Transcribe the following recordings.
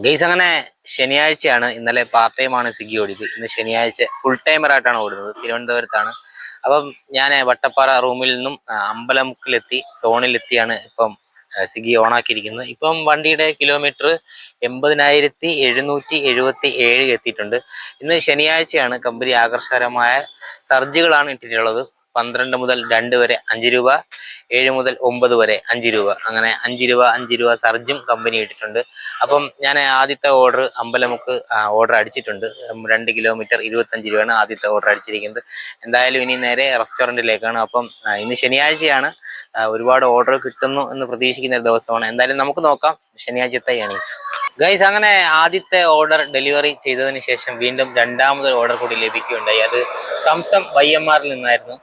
Guys അങ്ങനെ ശനിയാഴ്ചയാണ്. ഇന്നലെ പാർട്ട് ടൈം ആണ് സ്വിഗ്ഗി ഓടിയത്. ഇന്ന് ശനിയാഴ്ച ഫുൾ ടൈമറായിട്ടാണ് ഓടുന്നത്. തിരുവനന്തപുരത്താണ്. അപ്പം ഞാൻ വട്ടപ്പാറ റൂമിൽ നിന്നും അമ്പലമുക്കിലെത്തി, സോണിലെത്തിയാണ് ഇപ്പം സ്വിഗ്ഗി ഓണാക്കിയിരിക്കുന്നത്. ഇപ്പം വണ്ടിയുടെ കിലോമീറ്റർ 80,777 എത്തിയിട്ടുണ്ട്. ഇന്ന് ശനിയാഴ്ചയാണ്. കമ്പനി ആകർഷകരമായ സർജുകളാണ് ഇട്ടിട്ടുള്ളത്. 12 മുതൽ 2 വരെ 5 രൂപ, 7 മുതൽ 9 വരെ 5 രൂപ, അങ്ങനെ 5 രൂപ സർജും കമ്പനി ഇട്ടിട്ടുണ്ട്. അപ്പം ഞാൻ ആദ്യത്തെ ഓർഡർ അമ്പലമുക്ക് ഓർഡർ അടിച്ചിട്ടുണ്ട്. 2 കിലോമീറ്റർ 25 രൂപയാണ് ആദ്യത്തെ ഓർഡർ അടിച്ചിരിക്കുന്നത്. എന്തായാലും ഇനി നേരെ റെസ്റ്റോറൻറ്റിലേക്കാണ്. അപ്പം ഇന്ന് ശനിയാഴ്ചയാണ്. ഒരുപാട് ഓർഡർ കിട്ടുന്നു എന്ന് പ്രതീക്ഷിക്കുന്ന ഒരു ദിവസമാണ്. എന്തായാലും നമുക്ക് നോക്കാം ശനിയാഴ്ചത്തെ ഏണിങ്സ്. ഗൈസ് അങ്ങനെ ആദ്യത്തെ ഓർഡർ ഡെലിവറി ചെയ്തതിന് ശേഷം വീണ്ടും രണ്ടാമതൊരു ഓർഡർ കൂടി ലഭിക്കുകയുണ്ടായി. അത് സംസം YMR നിന്നായിരുന്നു.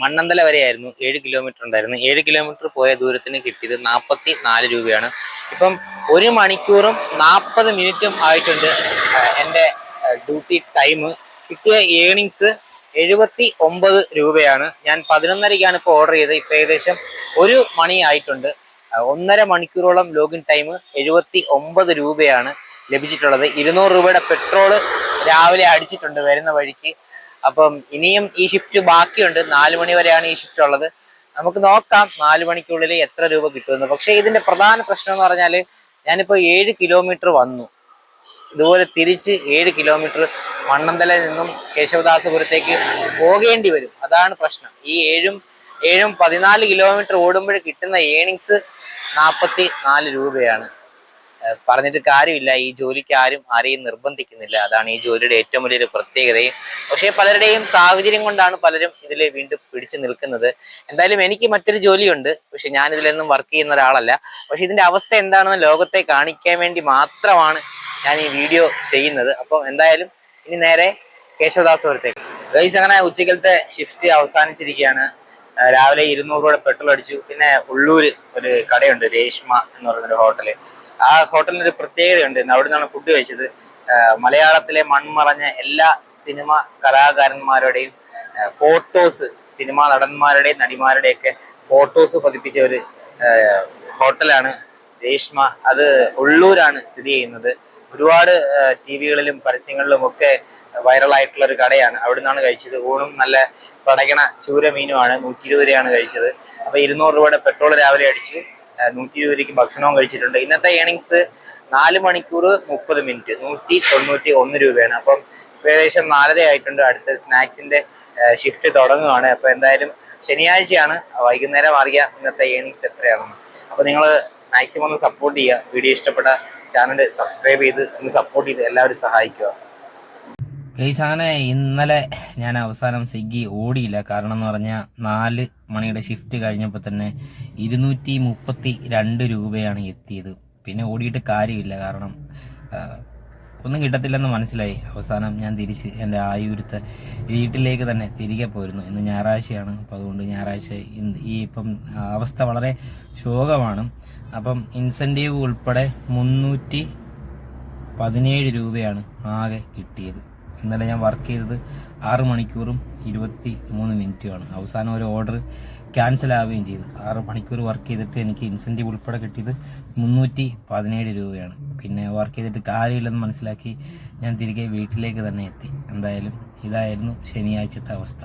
മണ്ണന്തല വരെയായിരുന്നു. 7 കിലോമീറ്റർ ഉണ്ടായിരുന്നു. 7 കിലോമീറ്റർ പോയ ദൂരത്തിന് കിട്ടിയത് 44 രൂപയാണ്. ഇപ്പം 1 മണിക്കൂറും 40 മിനിറ്റും ആയിട്ടുണ്ട് എൻ്റെ ഡ്യൂട്ടി ടൈം. കിട്ടിയ ഏണിങ്സ് 79 രൂപയാണ്. ഞാൻ 11:30ക്കാണ് ഇപ്പോൾ ഓർഡർ ചെയ്തത്. ഇപ്പം ഏകദേശം 1 മണി ആയിട്ടുണ്ട്. 1.5 മണിക്കൂറോളം ലോഗിൻ ടൈം. 79 രൂപയാണ് ലഭിച്ചിട്ടുള്ളത്. 200 രൂപയുടെ പെട്രോള് രാവിലെ അടിച്ചിട്ടുണ്ട് വരുന്ന വഴിക്ക്. അപ്പം ഇനിയും ഈ ഷിഫ്റ്റ് ബാക്കിയുണ്ട്. 4 മണി വരെയാണ് ഈ ഷിഫ്റ്റ് ഉള്ളത്. നമുക്ക് നോക്കാം 4 മണിക്കുള്ളിൽ എത്ര രൂപ കിട്ടുമെന്ന്. പക്ഷേ ഇതിന്റെ പ്രധാന പ്രശ്നം എന്ന് പറഞ്ഞാൽ ഞാനിപ്പോൾ 7 കിലോമീറ്റർ വന്നു. ഇതുപോലെ തിരിച്ച് 7 കിലോമീറ്റർ മണ്ണന്തലയിൽ നിന്നും കേശവദാസപുരത്തേക്ക് പോകേണ്ടി വരും. അതാണ് പ്രശ്നം. ഈ 7 14 കിലോമീറ്റർ ഓടുമ്പോൾ കിട്ടുന്ന ഏണിങ്സ് 44 രൂപയാണ്. പറഞ്ഞിട്ട് കാര്യമില്ല. ഈ ജോലിക്ക് ആരെയും നിർബന്ധിക്കുന്നില്ല. അതാണ് ഈ ജോലിയുടെ ഏറ്റവും വലിയൊരു പ്രത്യേകതയും. പക്ഷേ പലരുടെയും സാഹചര്യം കൊണ്ടാണ് പലരും ഇതിൽ വീണ്ടും പിടിച്ചു നിൽക്കുന്നത്. എന്തായാലും എനിക്ക് മറ്റൊരു ജോലിയുണ്ട്. പക്ഷെ ഞാൻ ഇതിലൊന്നും വർക്ക് ചെയ്യുന്ന ഒരാളല്ല. പക്ഷെ ഇതിന്റെ അവസ്ഥ എന്താണെന്ന് ലോകത്തെ കാണിക്കാൻ വേണ്ടി മാത്രമാണ് ഞാൻ ഈ വീഡിയോ ചെയ്യുന്നത്. അപ്പോൾ എന്തായാലും ഇനി നേരെ കേശവദാസപുരത്തേക്ക്. ഗൈസ് അങ്ങനെ ഉച്ചക്കലത്തെ ഷിഫ്റ്റ് അവസാനിച്ചിരിക്കുകയാണ്. രാവിലെ 200 രൂപയുടെ പെട്രോൾ അടിച്ചു. പിന്നെ ഉള്ളൂര് ഒരു കടയുണ്ട്, രേഷ്മ എന്ന് പറയുന്നൊരു ഹോട്ടല്. ആ ഹോട്ടലിനൊരു പ്രത്യേകതയുണ്ട്. അവിടെ നിന്നാണ് ഫുഡ് കഴിച്ചത്. മലയാളത്തിലെ മൺമറഞ്ഞ എല്ലാ സിനിമ കലാകാരന്മാരുടെയും ഫോട്ടോസ്, സിനിമാ നടന്മാരുടെയും നടിമാരുടെയൊക്കെ ഫോട്ടോസ് പതിപ്പിച്ച ഒരു ഹോട്ടലാണ് രേഷ്മ. അത് ഉള്ളൂരാണ് സ്ഥിതി ചെയ്യുന്നത്. ഒരുപാട് TV-കളിലും പരസ്യങ്ങളിലും ഒക്കെ വൈറലായിട്ടുള്ള ഒരു കടയാണ്. അവിടെ നിന്നാണ് കഴിച്ചത്. ഊണും നല്ല പടകണ ചൂര മീനുമാണ്. 120 രൂപയാണ് കഴിച്ചത്. അപ്പൊ 200 രൂപയുടെ പെട്രോൾ രാവിലെ അടിച്ചു. 120 രൂപയ്ക്ക് ഭക്ഷണവും കഴിച്ചിട്ടുണ്ട്. ഇന്നത്തെ ഏണിങ്സ് 4 മണിക്കൂർ 30 മിനിറ്റ് 191 രൂപയാണ്. അപ്പം ഏകദേശം 4:30 ആയിട്ടുണ്ട്. അടുത്ത സ്നാക്സിന്റെ ഷിഫ്റ്റ് തുടങ്ങുകയാണ്. അപ്പൊ എന്തായാലും ശനിയാഴ്ചയാണ്, വൈകുന്നേരം അറിയാം ഇന്നത്തെ ഏണിങ്സ് എത്രയാണെന്ന്. അപ്പൊ നിങ്ങൾ മാക്സിമം ഒന്ന് സപ്പോർട്ട് ചെയ്യുക. വീഡിയോ ഇഷ്ടപ്പെട്ട ചാനൽ സബ്സ്ക്രൈബ് ചെയ്ത് ഒന്ന് സപ്പോർട്ട് ചെയ്ത് എല്ലാവരും സഹായിക്കുക. ഗൈസ് അങ്ങനെ ഇന്നലെ ഞാൻ അവസാനം സ്വിഗ്ഗി ഓടിയില്ല. കാരണം എന്ന് പറഞ്ഞാൽ 4 മണിയുടെ ഷിഫ്റ്റ് കഴിഞ്ഞപ്പോൾ തന്നെ 232 രൂപയാണ് എത്തിയത്. പിന്നെ ഓടിയിട്ട് കാര്യമില്ല. കാരണം ഒന്നും കിട്ടത്തില്ലെന്ന് മനസ്സിലായി. അവസാനം ഞാൻ തിരിച്ച് എൻ്റെ ആയൂരത്തെ വീട്ടിലേക്ക് തന്നെ തിരികെ പോയിരുന്നു. ഇന്ന് ഞായറാഴ്ചയാണ്. അപ്പം അതുകൊണ്ട് ഞായറാഴ്ച ഇപ്പം അവസ്ഥ വളരെ ശോകമാണ്. അപ്പം ഇൻസെൻറ്റീവ് ഉൾപ്പെടെ 317 രൂപയാണ് ആകെ കിട്ടിയത്. ഇന്നലെ ഞാൻ വർക്ക് ചെയ്തത് 6 മണിക്കൂറും 23 മിനിറ്റുമാണ്. അവസാനം ഒരു ഓർഡർ ക്യാൻസൽ ആവുകയും ചെയ്തു. 6 മണിക്കൂർ വർക്ക് ചെയ്തിട്ട് എനിക്ക് ഇൻസെൻറ്റീവ് ഉൾപ്പെടെ കിട്ടിയത് 317 രൂപയാണ്. പിന്നെ വർക്ക് ചെയ്തിട്ട് കാര്യമില്ലെന്ന് മനസ്സിലാക്കി ഞാൻ തിരികെ വീട്ടിലേക്ക് തന്നെ എത്തി. എന്തായാലും ഇതായിരുന്നു ശനിയാഴ്ചത്തെ അവസ്ഥ.